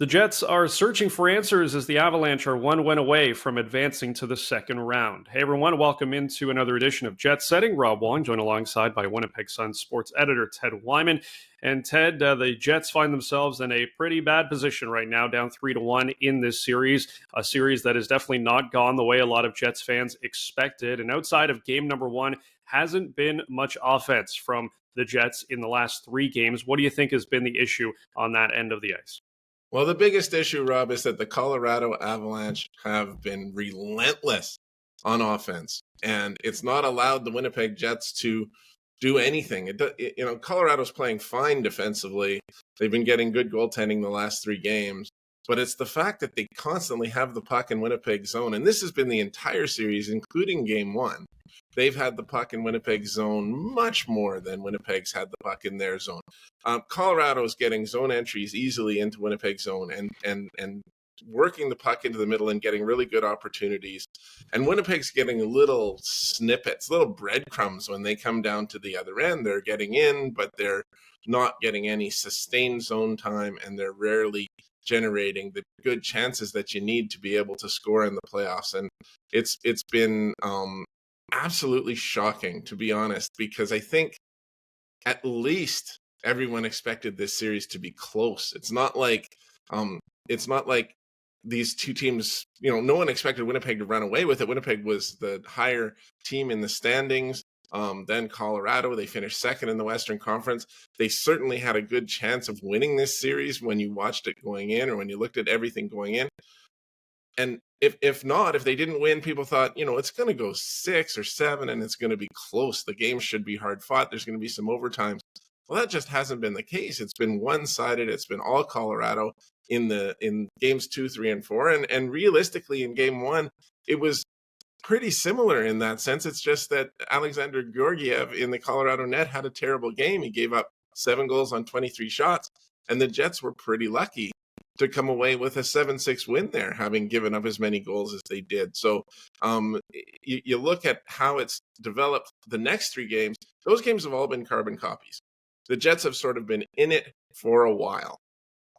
The Jets are searching for answers as the Avalanche are one win away from advancing to the second round. Hey everyone, welcome into another edition of Jet Setting. Rob Wong, joined alongside by Winnipeg Sun sports editor Ted Wyman. And Ted, the Jets find themselves in a pretty bad position right now, down 3-1 in this series, a series that has definitely not gone the way a lot of Jets fans expected. And outside of game number one, hasn't been much offense from the Jets in the last three games. What do you think has been the issue on that end of the ice? Well, the biggest issue, Rob, is that the Colorado Avalanche have been relentless on offense, and it's not allowed the Winnipeg Jets to do anything. Colorado's playing fine defensively. They've been getting good goaltending the last three games, but it's the fact that they constantly have the puck in Winnipeg zone, and this has been the entire series, including game one. They've had the puck in Winnipeg zone much more than Winnipeg's had the puck in their zone. Colorado's getting zone entries easily into Winnipeg zone and working the puck into the middle and getting really good opportunities. And Winnipeg's getting little snippets, little breadcrumbs when they come down to the other end. They're getting in, but they're not getting any sustained zone time, and they're rarely generating the good chances that you need to be able to score in the playoffs. And it's been absolutely shocking, to be honest, because I think at least everyone expected this series to be close. It's not like these two teams, no one expected Winnipeg to run away with it. Winnipeg was the higher team in the standings. Then Colorado, they finished second in the Western Conference. They certainly had a good chance of winning this series when you watched it going in or when you looked at everything going in. And if they didn't win, people thought, it's going to go 6 or 7 and it's going to be close. The game should be hard fought. There's going to be some overtimes. Well, that just hasn't been the case. It's been one-sided. It's been all Colorado in games 2, 3, and 4. And realistically, in game one, it was pretty similar in that sense. It's just that Alexander Georgiev in the Colorado net had a terrible game. He gave up 7 goals on 23 shots, and the Jets were pretty lucky to come away with a 7-6 win there, having given up as many goals as they did. So you look at how it's developed the next 3 games. Those games have all been carbon copies. The Jets have sort of been in it for a while.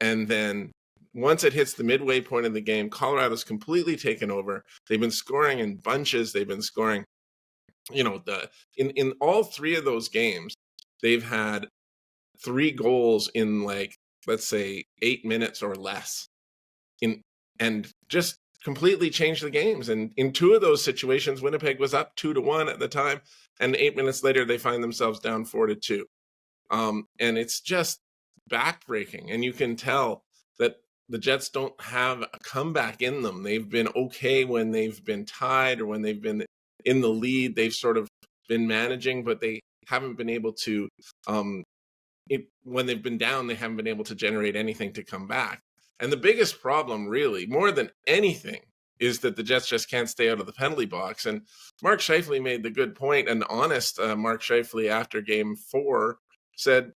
And then once it hits the midway point of the game, Colorado's completely taken over. They've been scoring in bunches. They've been scoring, in all 3 of those games, they've had 3 goals in let's say 8 minutes or less, and just completely changed the games. And in 2 of those situations, Winnipeg was up 2-1 at the time, and 8 minutes later they find themselves down 4-2. And it's just backbreaking, and you can tell that the Jets don't have a comeback in them. They've been okay when they've been tied or when they've been in the lead. They've sort of been managing, but they haven't been able to when they've been down, they haven't been able to generate anything to come back. And the biggest problem, really, more than anything, is that the Jets just can't stay out of the penalty box. And Mark Scheifele made the good point, and honest Mark Scheifele after game 4 said,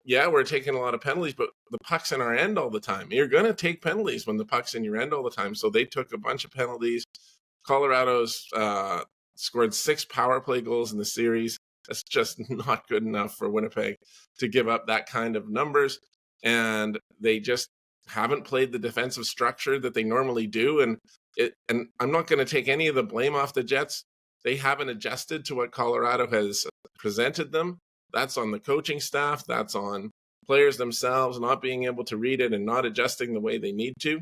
yeah, we're taking a lot of penalties, but the puck's in our end all the time. You're going to take penalties when the puck's in your end all the time. So they took a bunch of penalties. Colorado's scored 6 power play goals in the series. That's just not good enough for Winnipeg to give up that kind of numbers. And they just haven't played the defensive structure that they normally do. And I'm not going to take any of the blame off the Jets. They haven't adjusted to what Colorado has presented them. That's on the coaching staff. That's on players themselves not being able to read it and not adjusting the way they need to.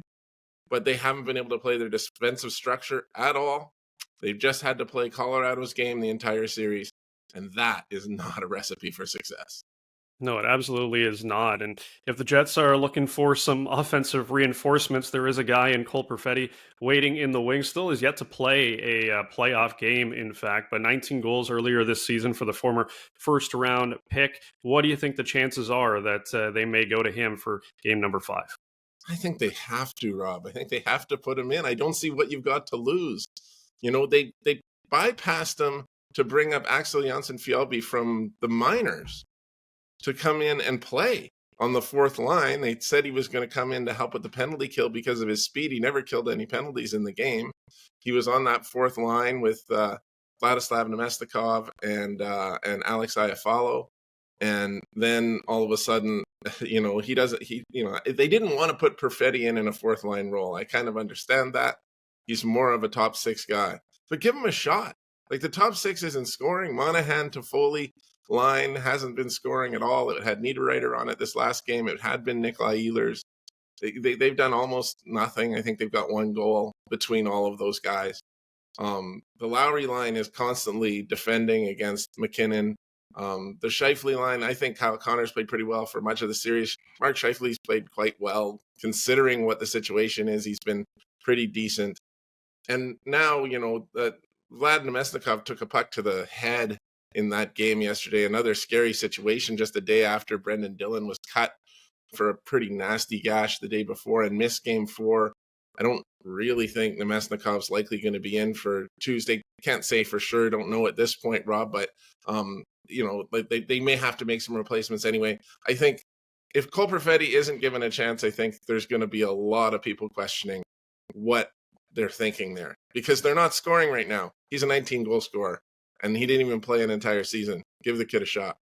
But they haven't been able to play their defensive structure at all. They've just had to play Colorado's game the entire series. And that is not a recipe for success. No, it absolutely is not. And if the Jets are looking for some offensive reinforcements, there is a guy in Cole Perfetti waiting in the wings. Still is yet to play a playoff game, in fact, but 19 goals earlier this season for the former first-round pick. What do you think the chances are that they may go to him for game number 5? I think they have to, Rob. I think they have to put him in. I don't see what you've got to lose. They bypassed him to bring up Axel Janssen-Fjällby from the minors to come in and play on the 4th line. They said he was going to come in to help with the penalty kill because of his speed. He never killed any penalties in the game. He was on that 4th line with Vladislav Namestnikov and Alex Iafallo. And then all of a sudden, he doesn't, they didn't want to put Perfetti in a fourth line role. I kind of understand that. He's more of a top six guy, but give him a shot. Like, the top six isn't scoring. Monahan to Foley line hasn't been scoring at all. It had Niederreiter on it this last game. It had been Nikolai Ehlers. They've done almost nothing. I think they've got one goal between all of those guys. The Lowry line is constantly defending against McKinnon. The Scheifele line, I think Kyle Connor's played pretty well for much of the series. Mark Scheifele's played quite well, considering what the situation is. He's been pretty decent. And now, that Vlad Nemesnikov took a puck to the head in that game yesterday. Another scary situation just a day after Brendan Dillon was cut for a pretty nasty gash the day before and missed game 4. I don't really think Nemesnikov's likely going to be in for Tuesday. Can't say for sure. Don't know at this point, Rob, but they may have to make some replacements anyway. I think if Cole Perfetti isn't given a chance, I think there's going to be a lot of people questioning what they're thinking there, because they're not scoring right now. He's a 19-goal scorer, and he didn't even play an entire season. Give the kid a shot.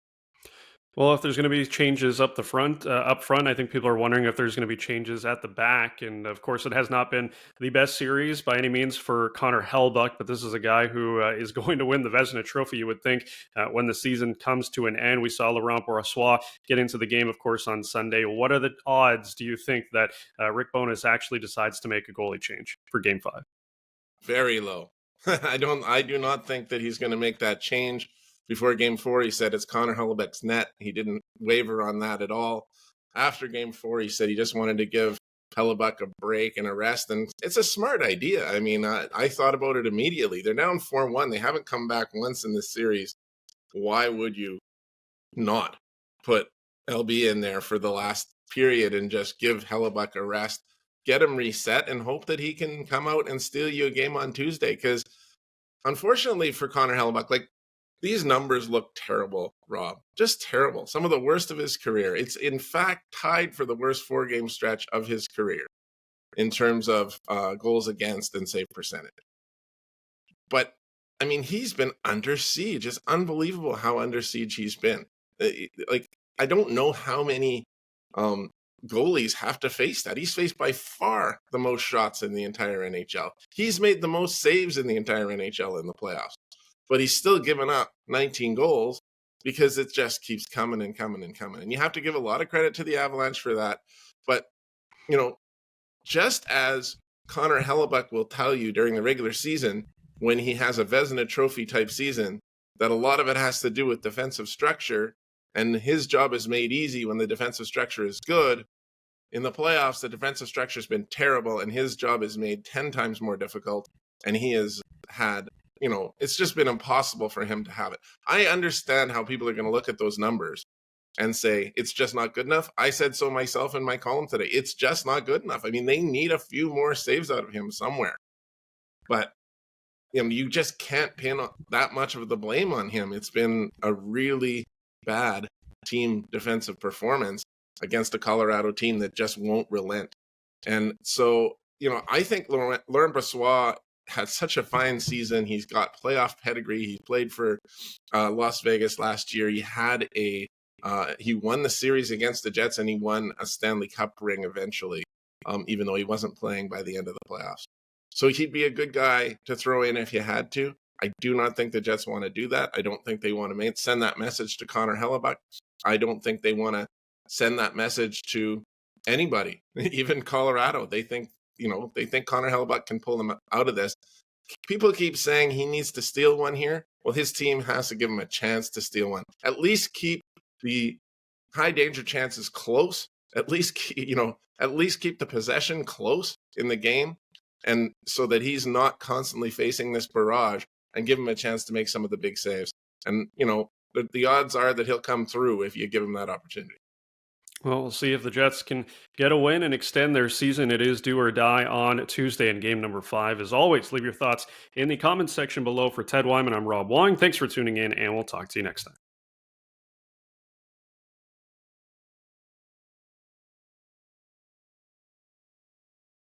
Well, if there's going to be changes up front, I think people are wondering if there's going to be changes at the back. And of course, it has not been the best series by any means for Connor Hellebuyck, but this is a guy who is going to win the Vezina Trophy, you would think, when the season comes to an end. We saw Laurent Brossoit get into the game, of course, on Sunday. What are the odds, do you think, that Rick Bowness actually decides to make a goalie change for Game 5? Very low. I do not think that he's going to make that change. Before Game 4, he said it's Connor Hellebuyck's net. He didn't waver on that at all. After Game 4, he said he just wanted to give Hellebuyck a break and a rest, and it's a smart idea. I mean, I thought about it immediately. They're down 4-1. They haven't come back once in this series. Why would you not put LB in there for the last period and just give Hellebuyck a rest, get him reset, and hope that he can come out and steal you a game on Tuesday? Because unfortunately for Connor Hellebuyck, these numbers look terrible, Rob. Just terrible. Some of the worst of his career. It's, in fact, tied for the worst 4-game stretch of his career in terms of goals against and save percentage. But, I mean, he's been under siege. It's unbelievable how under siege he's been. I don't know how many goalies have to face that. He's faced by far the most shots in the entire NHL. He's made the most saves in the entire NHL in the playoffs. But he's still given up 19 goals because it just keeps coming and coming and coming. And you have to give a lot of credit to the Avalanche for that. But, just as Connor Hellebuyck will tell you during the regular season, when he has a Vezina Trophy type season, that a lot of it has to do with defensive structure, and his job is made easy when the defensive structure is good. In the playoffs, the defensive structure has been terrible, and his job is made 10 times more difficult, and he has had it's just been impossible for him to have it. I understand how people are going to look at those numbers and say, it's just not good enough. I said so myself in my column today. It's just not good enough. I mean, they need a few more saves out of him somewhere. But, you just can't pin that much of the blame on him. It's been a really bad team defensive performance against a Colorado team that just won't relent. And so, I think Laurent Brossoit had such a fine season. He's got playoff pedigree. He played for Las Vegas last year. He won the series against the Jets, and he won a Stanley Cup ring eventually, even though he wasn't playing by the end of the playoffs. So he'd be a good guy to throw in if you had to. I do not think the Jets want to do that. I don't think they want to send that message to Connor Hellebuyck. I don't think they want to send that message to anybody, even Colorado. They think Connor Hellebuyck can pull them out of this. People keep saying he needs to steal one here. Well, his team has to give him a chance to steal one. At least keep the high danger chances close. At least keep the possession close in the game, and so that he's not constantly facing this barrage, and give him a chance to make some of the big saves. And the odds are that he'll come through if you give him that opportunity. Well, we'll see if the Jets can get a win and extend their season. It is do or die on Tuesday in game number 5. As always, leave your thoughts in the comments section below. For Ted Wyman, I'm Rob Wong. Thanks for tuning in, and we'll talk to you next time.